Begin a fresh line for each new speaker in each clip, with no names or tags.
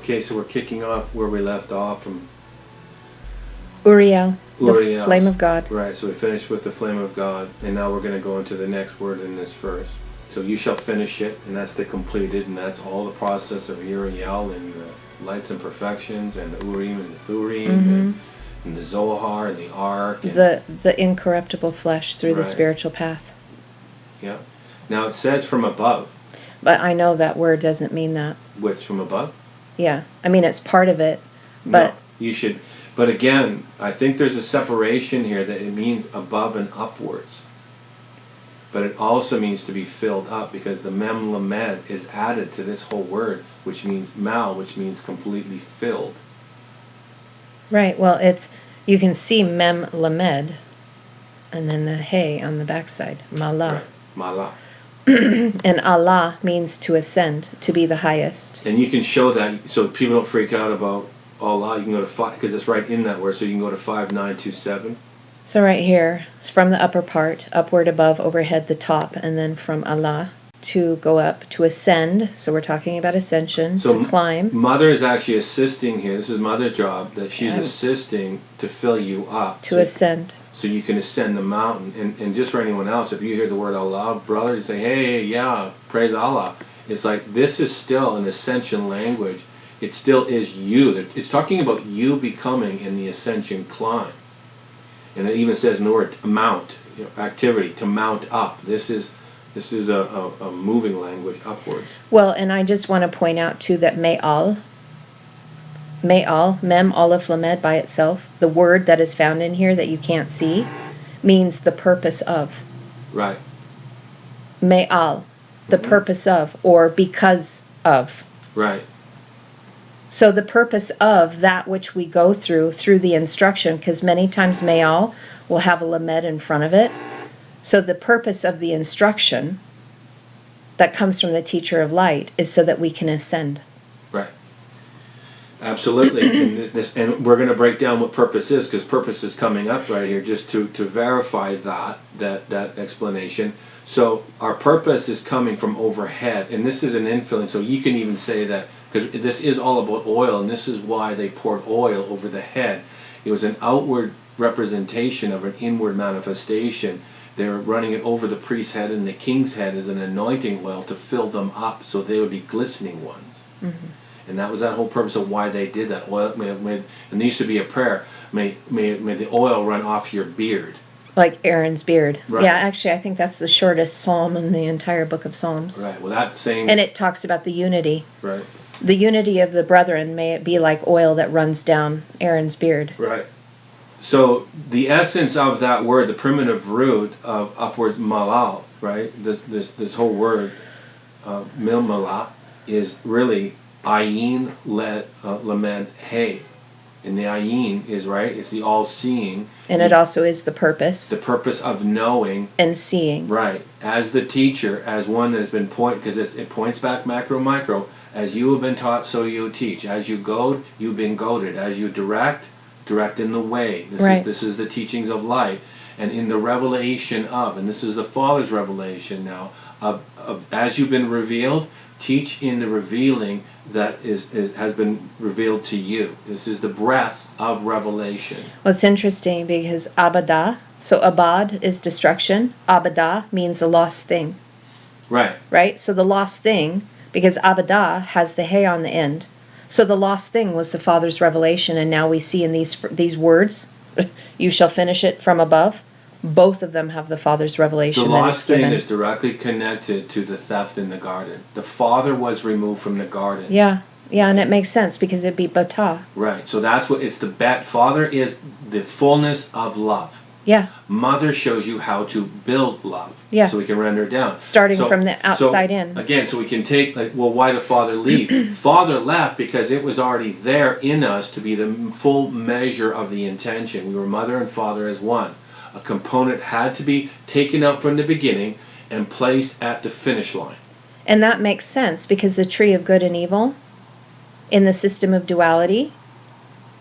Okay, so we're kicking off where we left off from
Uriel, the
Uriel.
flame of God.
Right, so we finished with the flame of God, and now we're going to go into the next word in this verse. So you shall finish it, and that's the completed, and that's all the process of Uriel and the lights and perfections, and the Urim and the Thurim, and the Zohar and the Ark. And
the incorruptible flesh through the spiritual path.
Yeah. Now it says from above.
But I know that word doesn't mean that.
Which, from above?
Yeah. I mean, it's part of it, but...
No, you should... But again, I think there's a separation here that it means above and upwards. But it also means to be filled up, because the mem lamed is added to this whole word, which means mal, which means completely filled.
Right. Well, it's... You can see mem lamed, and then the hey on the backside. Malah.
Right. Malah.
And Allah means to ascend, to be the highest.
And you can show that, so people don't freak out about Allah. You can go to 5, because it's right in that word, so you can go to 5927.
So right here, it's from the upper part, upward, above, overhead, the top, and then from Allah to go up, to ascend. So we're talking about ascension,
so
to climb.
Mother is actually assisting here. This is Mother's job, that she's assisting to fill you up.
To ascend.
So you can ascend the mountain. And just for anyone else, if you hear the word Allah, brother, you say, hey, yeah, praise Allah. It's like, this is still an ascension language. It still is you. It's talking about you becoming in the ascension climb. And it even says in the word mount, activity, to mount up. This is a moving language upwards.
Well, and I just want to point out too that me'al, mem aleph lamed by itself, the word that is found in here that you can't see, means the purpose of.
Right.
Me'al, the purpose of, or because of.
Right.
So the purpose of that which we go through the instruction, because many times me'al will have a lamed in front of it. So the purpose of the instruction that comes from the teacher of light is so that we can ascend.
Right. Absolutely. And we're going to break down what purpose is, because purpose is coming up right here, just to verify that explanation. So our purpose is coming from overhead, and this is an infilling. So you can even say that, because this is all about oil, and this is why they poured oil over the head. It was an outward representation of an inward manifestation. They were running it over the priest's head and the king's head as an anointing oil to fill them up, so they would be glistening ones. Mm-hmm. And that was that whole purpose of why they did that. Oil, and there used to be a prayer, may the oil run off your beard.
Like Aaron's beard.
Right.
Yeah, actually, I think that's the shortest psalm in the entire book of Psalms.
Right. Well, that same...
And it talks about the unity.
Right.
The unity of the brethren, may it be like oil that runs down Aaron's beard.
Right. So the essence of that word, the primitive root of upward malal, right? This whole word, milmala, is really ayin lamed hey. And the ayin is, right, it's the all-seeing.
And it also is the purpose.
The purpose of knowing.
And seeing.
Right. As the teacher, as one that has been because it points back macro, micro. As you have been taught, so you teach. As you goad, you've been goaded. As you direct in the way. This is the teachings of light. And in the revelation of, and this is the Father's revelation now, of as you've been revealed, teach in the revealing that has been revealed to you. This is the breath of revelation.
Well, it's interesting because abadah, so abad is destruction. Abadah means a lost thing.
Right.
Right? So the lost thing, because abadah has the hey on the end. So the lost thing was the Father's revelation, and now we see in these words, you shall finish it from above. Both of them have the Father's revelation.
The lost thing is directly connected to the theft in the garden. The Father was removed from the garden.
Yeah, and it makes sense because it'd be bata.
Right, so that's what it's Father is the fullness of love.
Yeah.
Mother shows you how to build love.
Yeah.
So we can render it down.
Starting from the outside in.
Again, so we can take, why did Father leave? Father left because it was already there in us to be the full measure of the intention. We were Mother and Father as one. A component had to be taken out from the beginning and placed at the finish line.
And that makes sense because the tree of good and evil in the system of duality,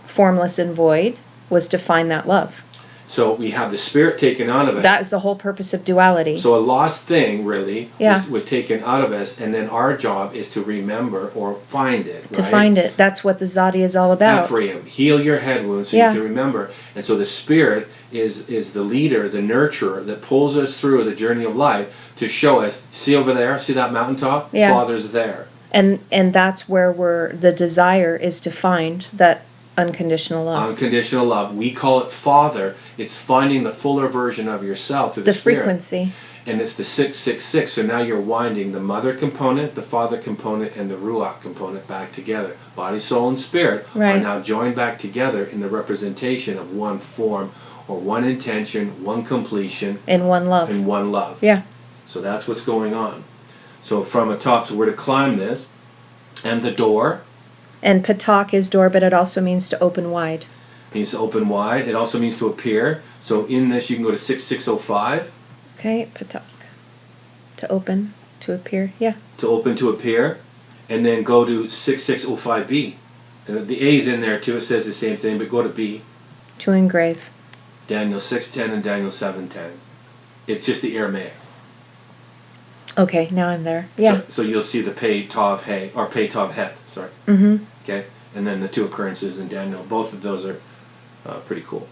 formless and void, was to find that love.
So we have the spirit taken out of us.
That is the whole purpose of duality.
So a lost thing really
Yeah.
was taken out of us, and then our job is to remember or find it.
To
right?
find it. That's what the Zadi is all about.
Ephraim, heal your head wound so
Yeah.
you can remember. And so the spirit is the leader, the nurturer that pulls us through the journey of life to show us. See over there? See that mountaintop?
Yeah.
Father's there.
And that's where the desire is to find that unconditional love.
Unconditional love. We call it Father. It's finding the fuller version of yourself through the spirit.
Frequency.
And it's the 666. So now you're winding the mother component, the father component, and the ruach component back together. Body, soul, and spirit are now joined back together in the representation of one form or one intention, one completion.
In one love.
In one love.
Yeah.
So that's what's going on. So from atop, so we're to climb this. And the door.
And patak is door, but it also means to open wide.
Means to open wide. It also means to appear. So in this you can go to 6605.
Okay, patak. To open, to appear, yeah.
To open, to appear. And then go to 6605B. And the A's in there too. It says the same thing, but go to B.
To engrave.
Daniel 6:10 and Daniel 7:10. It's just the Aramaic.
Okay, now I'm there. Yeah.
So you'll see the Pei Tav He, or Pei Tav Het, sorry.
Mm-hmm.
Okay? And then the two occurrences in Daniel. Both of those are pretty cool.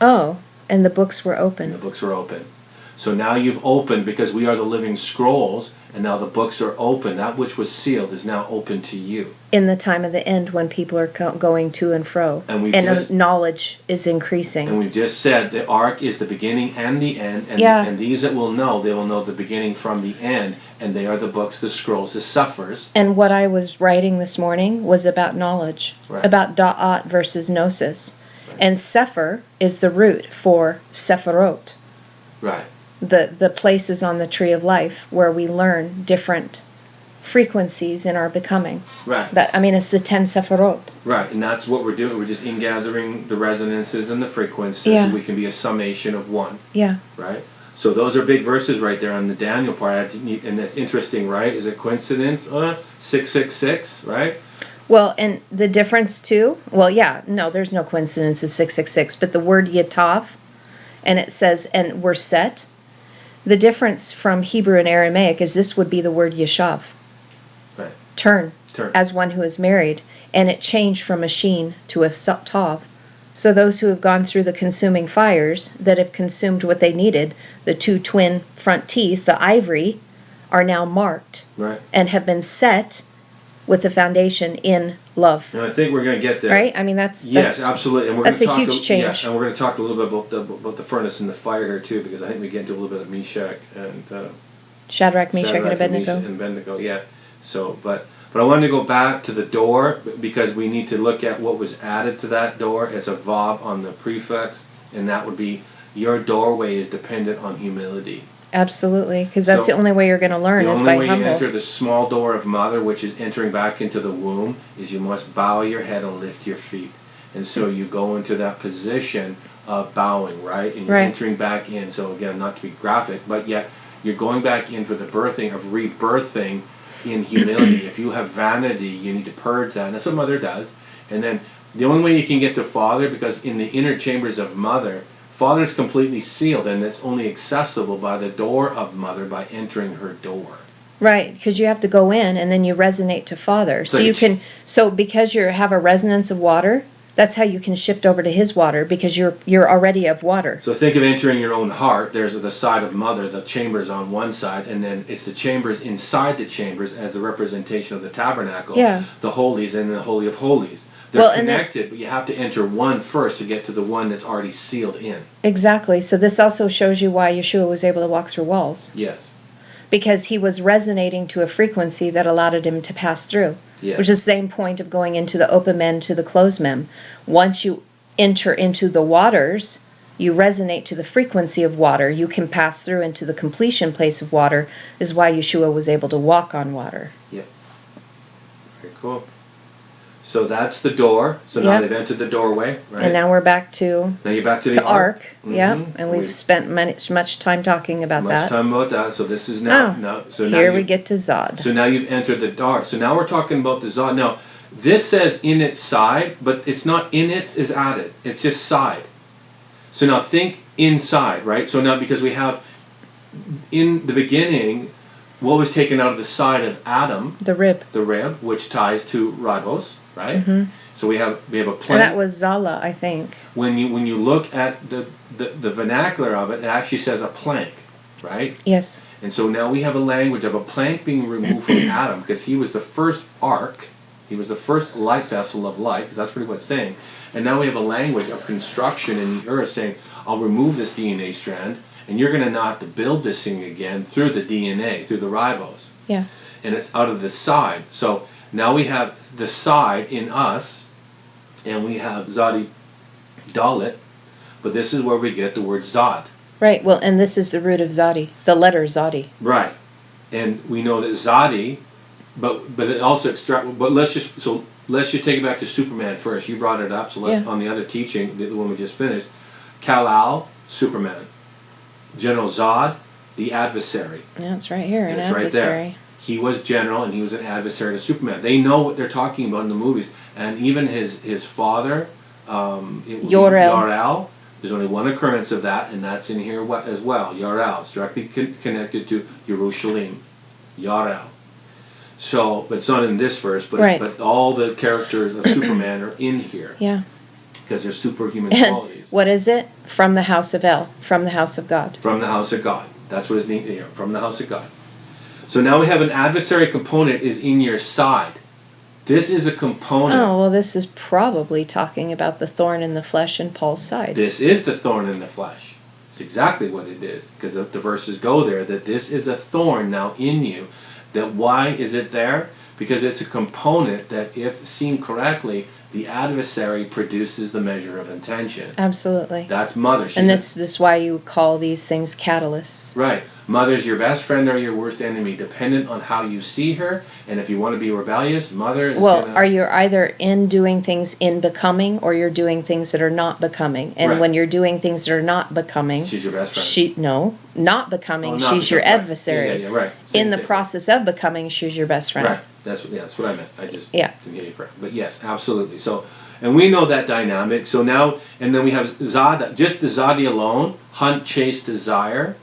Oh, and the books were
And the
open.
books were open. So now you've opened, because we are the living scrolls, and now the books are open. That which was sealed is now open to you.
In the time of the end when people are going to and fro.
And
knowledge is increasing.
And we've just said the ark is the beginning and the end. And, and these that will know, they will know the beginning from the end. And they are the books, the scrolls, the suffers.
And what I was writing this morning was about knowledge.
Right.
About da'at versus gnosis. Right. And Sefer is the root for Sephirot.
Right.
The places on the tree of life where we learn different frequencies in our becoming.
Right.
It's the 10 Sephirot.
Right, and that's what we're doing. We're just ingathering the resonances and the frequencies so we can be a summation of one.
Yeah.
Right? So those are big verses right there on the Daniel part. And that's interesting, right? Is it coincidence? 666, right?
Well, and the difference too, there's no coincidence in 666, but the word Yatav, and it says, and we're set. The difference from Hebrew and Aramaic is this would be the word Yeshav.
Right.
Turn. As one who is married. And it changed from a sheen to a tav. So those who have gone through the consuming fires that have consumed what they needed, the two twin front teeth, the ivory, are now marked.
Right.
And have been set with the foundation in love.
And I think we're going to get there.
Right? That's
yes, absolutely. And we're
that's
going
a huge change.
Yes, and we're going to talk a little bit about the furnace and the fire here too, because I think we get into a little bit of Meshach and
Shadrach, Meshach, and Abednego.
And Abednego, yeah. So, but I wanted to go back to the door because we need to look at what was added to that door as a vav on the prefix, and that would be your doorway is dependent on humility.
Absolutely, because that's the only way you're going to learn is by humble.
The only way you enter the small door of mother, which is entering back into the womb, is you must bow your head and lift your feet. And so you go into that position of bowing, right? And you're entering back in. So again, not to be graphic, but yet you're going back in for the birthing of rebirthing in humility. If you have vanity, you need to purge that. And that's what mother does. And then the only way you can get to father, because in the inner chambers of mother, father is completely sealed, and it's only accessible by the door of mother by entering her door.
Right, because you have to go in and then you resonate to father. So because you have a resonance of water, that's how you can shift over to his water, because you're already of water. So
think of entering your own heart. There's the side of mother, the chambers on one side, and then it's the chambers inside the chambers as the representation of the tabernacle, the holies, and the holy of holies. They're connected, but you have to enter one first to get to the one that's already sealed in.
Exactly. So this also shows you why Yeshua was able to walk through walls.
Yes.
Because he was resonating to a frequency that allowed him to pass through. Yes. Which is the same point of going into the open mem to the closed mem. Once you enter into the waters, you resonate to the frequency of water. You can pass through into the completion place of water, is why Yeshua was able to walk on water.
Yep. Very cool. So that's the door. So now they've entered the doorway, right?
And now we're back to...
Now you're back to the ark.
Mm-hmm. Yeah, and we've spent much time talking about that.
Much time about that. So this is now...
So here we get to Zod.
So now you've entered the dark. So now we're talking about the Zod. Now, this says in its side, but it's not in its is added. It's just side. So now think inside, right? So now because we have in the beginning, what was taken out of the side of Adam?
The rib,
which ties to ribos, right?
Mm-hmm.
So we have a plank.
And that was Zala, I think.
When you look at the vernacular of it, it actually says a plank, right?
Yes.
And so now we have a language of a plank being removed from Adam because he was the first ark, he was the first light vessel of light, because that's really what it's saying. And now we have a language of construction in the earth saying, I'll remove this DNA strand, and you're going to not have to build this thing again through the DNA, through the ribos.
Yeah.
And it's out of the side. So now we have the side in us, and we have Zadi Dalit, but this is where we get the word Zod.
Right, well, and this is the root of Zadi, the letter Zadi.
Right. And we know that Zadi, but it also but let's just take it back to Superman first. You brought it up, so let's, on the other teaching, the one we just finished, Kal-El, Superman. General Zod, the adversary.
Yeah, it's right here, an
it's
adversary.
Right there. He was general, and he was an adversary to Superman. They know what they're talking about in the movies. And even his father, Yorel, there's only one occurrence of that, and that's in here as well. Yorel. It's directly connected to Jerusalem. Yorel. So, but it's not in this verse, but all the characters of Superman are in here.
Yeah.
Because they're superhuman qualities.
What is it? From the house of El, from the house of God.
From the house of God. That's what it's named here, from the house of God. So now we have an adversary component is in your side. This is a component.
Oh, well, this is probably talking about the thorn in the flesh in Paul's side.
This is the thorn in the flesh. It's exactly what it is. Because the verses go there, that this is a thorn now in you. That why is it there? Because it's a component that, if seen correctly, the adversary produces the measure of intention.
Absolutely.
That's mother.
And this is why you call these things catalysts.
Right. Mother's your best friend or your worst enemy, dependent on how you see her. And if you want to be rebellious, mother is
are you either in doing things in becoming, or you're doing things that are not becoming? And when you're doing things that are not becoming,
she's your best friend.
Not becoming.
Not
she's your adversary.
Yeah, right.
In the process of becoming, she's your best friend.
Right. That's what I meant. I just didn't hear you correct. But yes, absolutely. So, and we know that dynamic. So now, and then we have Zada, just the Zadi alone, hunt, chase, desire.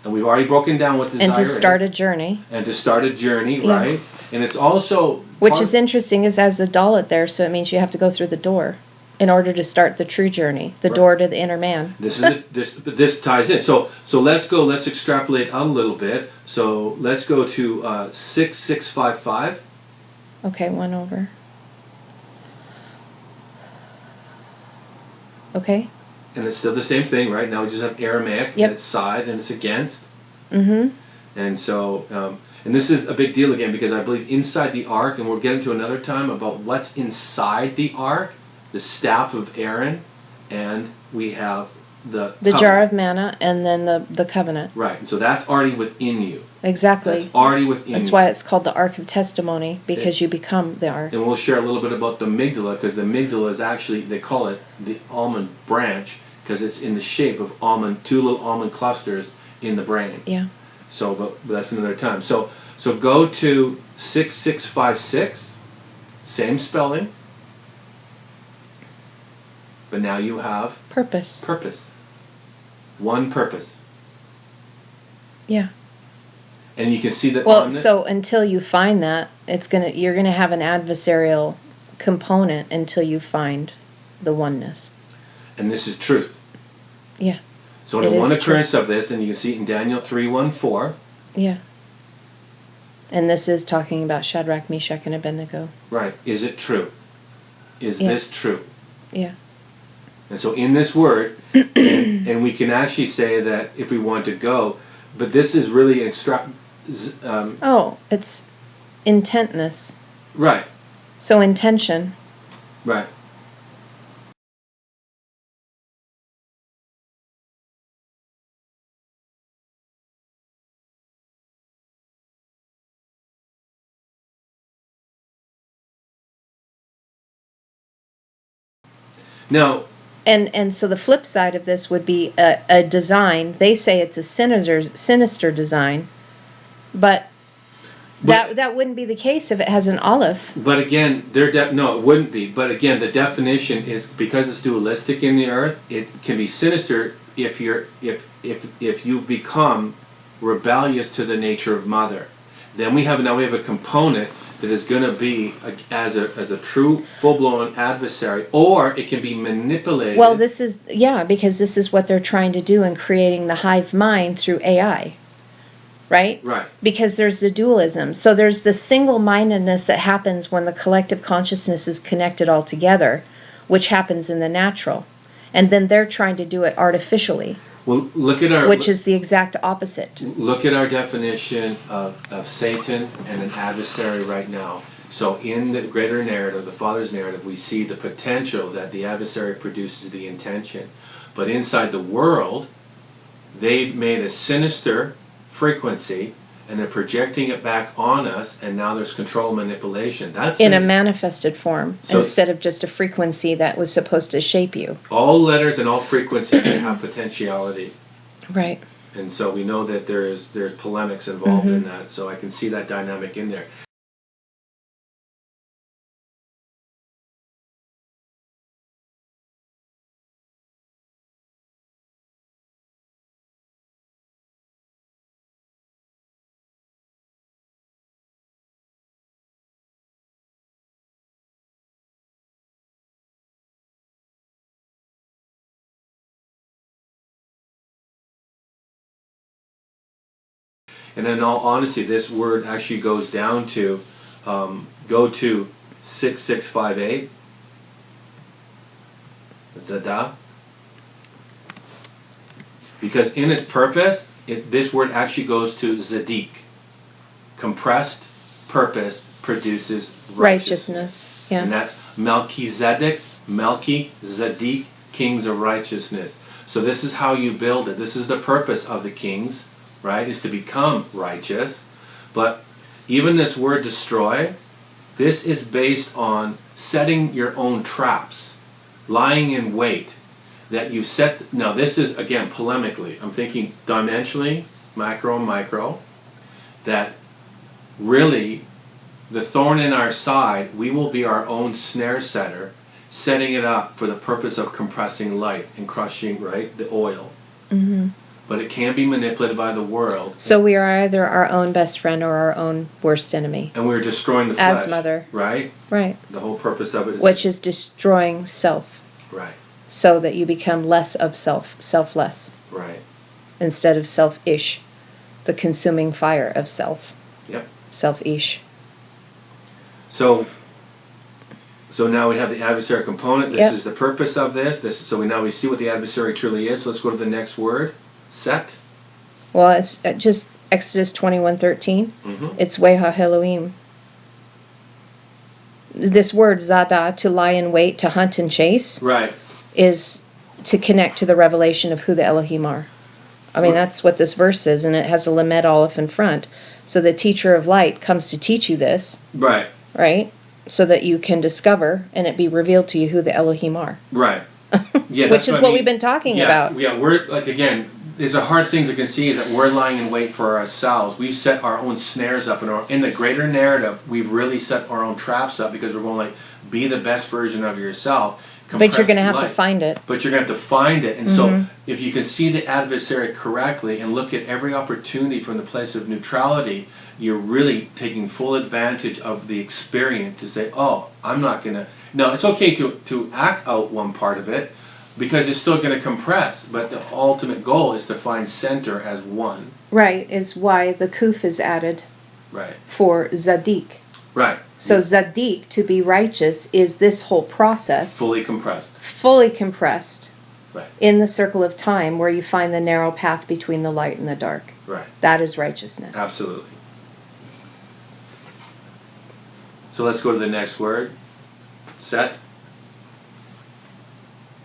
And we've already broken down what desire is.
And to start a journey.
Right? And it's also...
Which is interesting, is as a Dalit there, so it means you have to go through the door in order to start the true journey, the door to the inner man.
This ties in. So let's extrapolate out a little bit. So let's go to 6655.
Okay, one over. Okay.
And it's still the same thing, right? Now we just have Aramaic, and it's side, and it's against.
Mm-hmm.
And so, and this is a big deal again, because I believe inside the ark, and we'll get into another time about what's inside the ark, the staff of Aaron, and we have the
jar of manna, and then the covenant.
Right, and so that's already within you.
Exactly.
That's already within you.
That's why it's called the Ark of Testimony, because you become the ark.
And we'll share a little bit about the amygdala, because the amygdala is actually, they call it the almond branch, because it's in the shape of almond, two little almond clusters in the brain.
Yeah.
So, but that's another time. So go to 6656, same spelling, but now you have
purpose.
One purpose.
Yeah.
And you can see that.
Well, so until you find that, you're gonna have an adversarial component until you find the oneness.
And this is truth.
Yeah.
So in one occurrence of this, and you can see it in Daniel 3:1-4.
Yeah. And this is talking about Shadrach, Meshach, and Abednego.
Right. Is it true? Is this true?
Yeah.
And so in this word, and we can actually say that if we want to go, but this is really
it's intentness.
Right.
So intention.
Right. Now,
and so the flip side of this would be a design. They say it's a sinister design, but That wouldn't be the case if it has an aleph.
But again, no, it wouldn't be. But again, the definition is because it's dualistic in the earth. It can be sinister if you've become rebellious to the nature of mother. Then we have a component that is going to be as a true full-blown adversary, or it can be manipulated.
Well, because this is what they're trying to do in creating the hive mind through AI. Right?
Right.
Because there's the dualism. So there's the single-mindedness that happens when the collective consciousness is connected all together, which happens in the natural. And then they're trying to do it artificially.
Well, which
is the exact opposite.
Look at our definition of Satan and an adversary right now. So in the greater narrative, the Father's narrative, we see the potential that the adversary produces the intention. But inside the world, they've made a sinister frequency, and they're projecting it back on us, and now there's control manipulation. That's
in a manifested form, instead of just a frequency that was supposed to shape you.
All letters and all frequencies have potentiality.
Right.
And so we know that there's polemics involved in that, so I can see that dynamic in there. And in all honesty, this word actually goes down to, go to 6658, Zada. Because in its purpose, this word actually goes to Zadik. Compressed purpose produces righteousness.
Yeah.
And that's Melchizedek, Melchizedek, kings of righteousness. So this is how you build it. This is the purpose of the kings, right, is to become righteous. But even this word destroy, this is based on setting your own traps, lying in wait, that you set. Now this is, again, polemically, I'm thinking dimensionally, macro and micro, that really the thorn in our side, we will be our own snare setter, setting it up for the purpose of compressing light and crushing, right, the oil. But it can be manipulated by the world.
So we are either our own best friend or our own worst enemy.
And we're destroying the flesh.
As mother.
Right?
Right.
The whole purpose of it is...
Which is destroying self.
Right.
So that you become less of self, selfless.
Right.
Instead of selfish. The consuming fire of self.
Yep.
Selfish.
So now we have the adversary component. This is the purpose of this. So now we see what the adversary truly is. So let's go to the next word. Set.
Well, it's just Exodus 21:13. It's Weha Elohim. This word Zada, to lie in wait, to hunt and chase,
right,
is to connect to the revelation of who the Elohim are. I mean, that's what this verse is, and it has a Lamed Aleph in front. So the teacher of light comes to teach you this.
Right.
Right? So that you can discover and it be revealed to you who the Elohim are.
Right. Yeah,
which is what we've been talking about.
Yeah, we're, like, again, it's a hard thing to conceive that we're lying in wait for ourselves. We've set our own snares up in the greater narrative. We've really set our own traps up because we're going like, be the best version of yourself.
But you're going to have to find it.
But you're going to have to find it. And so if you can see the adversary correctly and look at every opportunity from the place of neutrality, you're really taking full advantage of the experience to say, oh, I'm not going to... No, it's okay to act out one part of it, because it's still going to compress, but the ultimate goal is to find center as one.
Right, is why the kuf is added.
Right.
For Zadik.
Right.
So Zadik, to be righteous, is this whole process.
Fully compressed.
Fully compressed.
Right.
In the circle of time where you find the narrow path between the light and the dark.
Right.
That is righteousness.
Absolutely. So let's go to the next word. Set.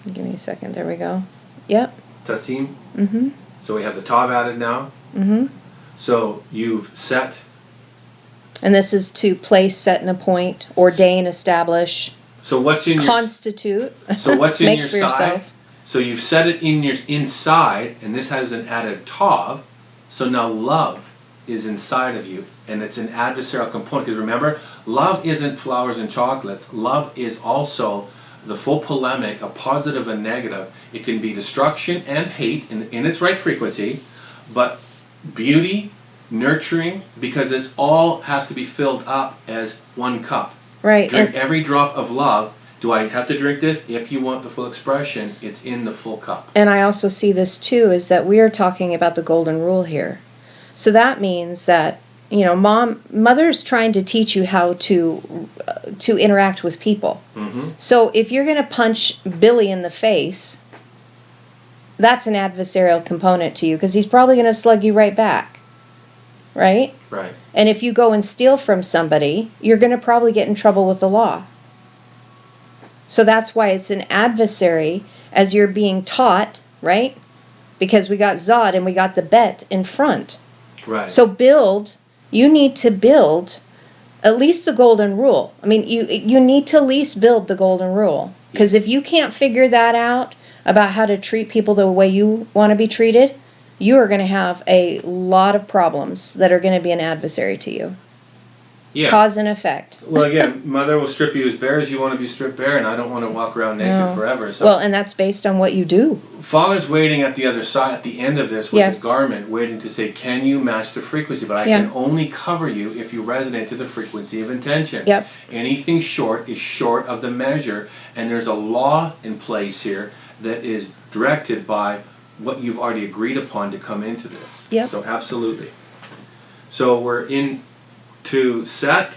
Give me a second. There we go. Yep.
Tasim.
Mm-hmm.
So we have the tav added now.
Mm-hmm.
So you've set.
And this is to place, set, and appoint, ordain, establish.
So what's in
constitute.
So what's in
Make
your
for
side?
Yourself.
So you've set it in your inside, and this has an added tav. So now love is inside of you, and it's an adversarial component. Because remember, love isn't flowers and chocolates. Love is also the full polemic, a positive and negative. It can be destruction and hate in its right frequency, but beauty, nurturing, because it's all has to be filled up as one cup.
Right.
Drink every drop of love. Do I have to drink this? If you want the full expression, it's in the full cup.
And I also see this too, is that we are talking about the golden rule here. So that means that, you know, mother's trying to teach you how to interact with people.
Mm-hmm.
So if you're going to punch Billy in the face, that's an adversarial component to you, because he's probably going to slug you right back. Right?
Right.
And if you go and steal from somebody, you're going to probably get in trouble with the law. So that's why it's an adversary as you're being taught, right? Because we got Zod and we got the bet in front.
Right.
So you need to build at least the golden rule. I mean, you need to at least build the golden rule. Because if you can't figure that out about how to treat people the way you want to be treated, you are going to have a lot of problems that are going to be an adversary to you.
Yeah.
Cause and effect.
Well, again, mother will strip you as bare as you want to be stripped bare, and I don't want to walk around naked forever. So
well, and that's based on what you do.
Father's waiting at the other side, at the end of this, with
Yes.
the garment, waiting to say, can you match the frequency? But I can only cover you if you resonate to the frequency of intention.
Yep.
Anything short is short of the measure, and there's a law in place here that is directed by what you've already agreed upon to come into this.
Yep.
So absolutely. So we're in to set,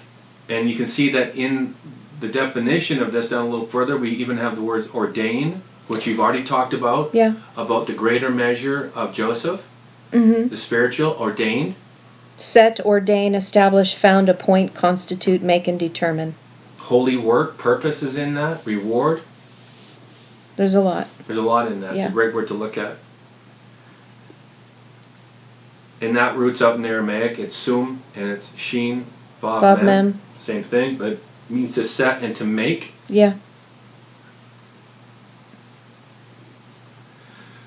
and you can see that in the definition of this down a little further, we even have the words ordain, which you've already talked about, about the greater measure of Joseph, the spiritual, ordained.
Set, ordain, establish, found, appoint, constitute, make, and determine.
Holy work, purpose is in that, reward.
There's a lot.
There's a lot in that.
Yeah.
It's a great word to look at. And that root's out in Aramaic. It's sum, and it's sheen, vav, mem. Same thing, but it means to set and to make.
Yeah.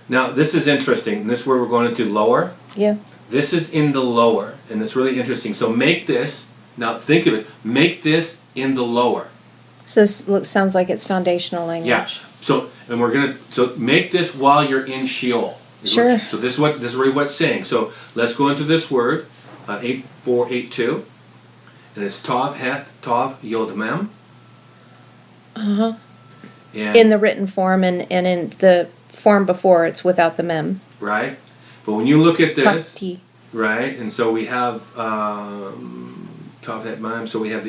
Now, this is interesting. This is where we're going into lower.
Yeah.
This is in the lower, and it's really interesting. So make this, now think of it, make this in the lower.
So this sounds like it's foundational language.
Yeah. So, and we're going to, so make this while you're in Sheol.
Sure.
So this is really what it's saying. So let's go into this word, 8482, and it's Tav, Het, Tav, Yod, Mem.
Uh-huh.
And
in the written form and in the form before, it's without the mem.
Right. But when you look at this,
Takti.
right, and so we have Tav, Het, Mem. So we have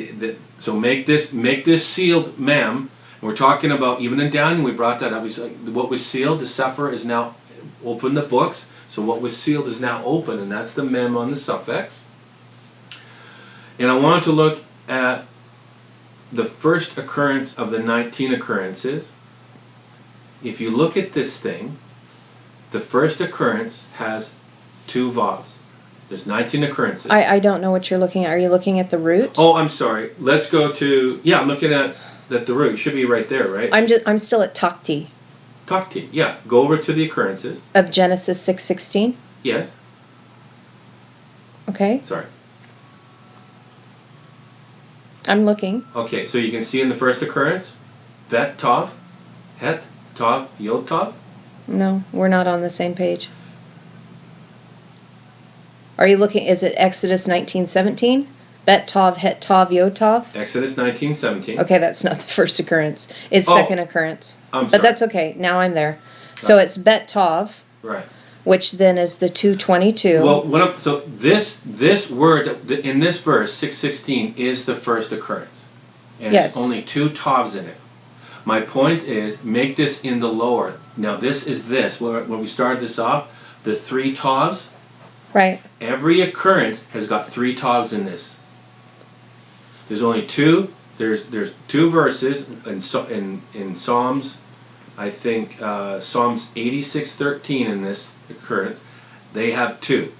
so make this sealed mem. And we're talking about, even in Daniel, we brought that up. We said what was sealed, the Sefer is now open, the books. So what was sealed is now open, and that's the mem on the suffix. And I wanted to look at the first occurrence of the 19 occurrences. If you look at this thing, the first occurrence has 2 vavs. There's 19 occurrences.
I don't know what you're looking at. Are you looking at the root?
Oh, I'm sorry. Let's go to, I'm looking at the root. It should be right there, right?
I'm still at Takti.
Takti, yeah. Go over to the occurrences.
Of Genesis 6:16?
Yes.
Okay.
Sorry.
I'm looking.
Okay, so you can see in the first occurrence, Bet, Tav, Het, Tav, Yod, Tav.
No, we're not on the same page. Are you looking, is it Exodus 19:17? Bet, Tav, Het, Tav, Yod, Tav?
Exodus 19:17.
Okay, that's not the first occurrence. It's
Oh,
second occurrence.
I'm
But
sorry.
that's okay. Now I'm there. So it's Bet, Tav,
Right.
which then is the 222.
Well, so this word in this verse 6:16 is the first occurrence, and
Yes.
it's only 2 tavs in it. My point is, make this in the lower. Now this is this. When we started this off, the 3 tavs.
Right.
Every occurrence has got 3 tavs in this. There's only 2. There's 2 verses in Psalms. I think Psalms 86:13 in this occurrence, they have 2,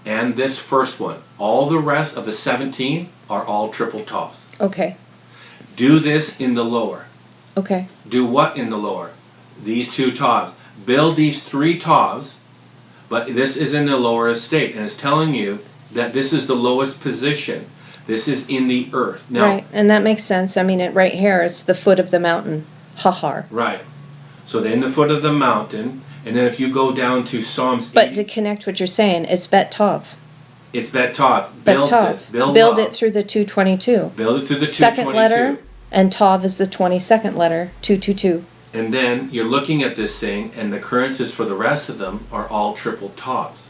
and this first one. All the rest of the 17 are all triple tavs.
Okay.
Do this in the lower.
Okay.
Do what in the lower? These 2 tavs. Build these 3 tavs, but this is in the lower estate, and it's telling you that this is the lowest position. This is in the earth. Now,
right, and that makes sense. I mean, right here, it's the foot of the mountain, Hahar.
Right. So they're in the foot of the mountain, and then if you go down to Psalms 80,
But to connect what you're saying, it's Bet Tov.
it's Bet Tov.
Bet
Build
Tov.
this. Build
Build
love.
it through the 222.
Build it through the 222.
Second letter, and Tov is the 22nd letter, 222.
And then you're looking at this thing, and the occurrences for the rest of them are all triple Tavs.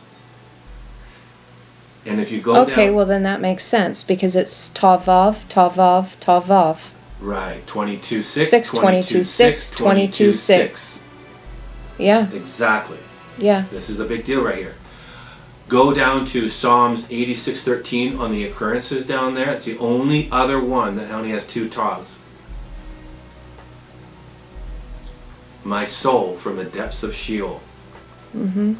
And if you go down...
Okay, well then that makes sense, because it's Tavav, Tavav, Tavav.
Right, 22-6,
6, 22-6, 22-6. Yeah,
Exactly.
yeah.
This is a big deal right here. Go down to Psalms 86:13 on the occurrences down there. It's the only other one that only has 2 Tavs. My soul from the depths of Sheol.
Mm-hmm.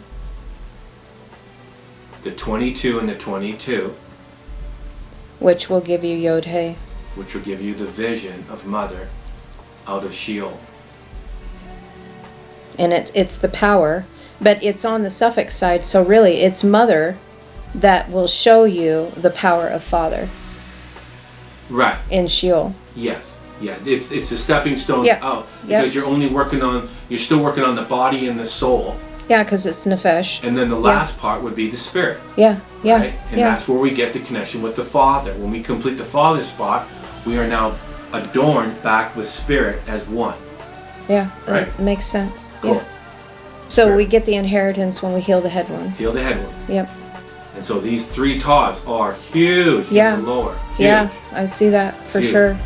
The 22 and the 22,
Which will give you Yod-He.
which will give you the vision of Mother out of Sheol.
And it's the power, but it's on the suffix side, so really it's Mother that will show you the power of Father
Right.
in Sheol.
Yes. Yeah. It's a stepping stone
Yeah.
out,
Yeah.
because you're still working on the body and the soul,
Yeah, because it's Nefesh.
and then the last part would be the spirit.
Yeah, yeah,
Right? And
yeah.
that's where we get the connection with the Father. When we complete the Father spot, we are now adorned back with spirit as one.
Yeah,
Right.
that makes sense.
Cool.
Yeah. So
Sure.
we get the inheritance when we heal the head one.
Heal the head one.
Yep.
And so these 3 Tavs are huge
Yeah.
in the lower. Huge.
Yeah, I see that for
Huge.
sure.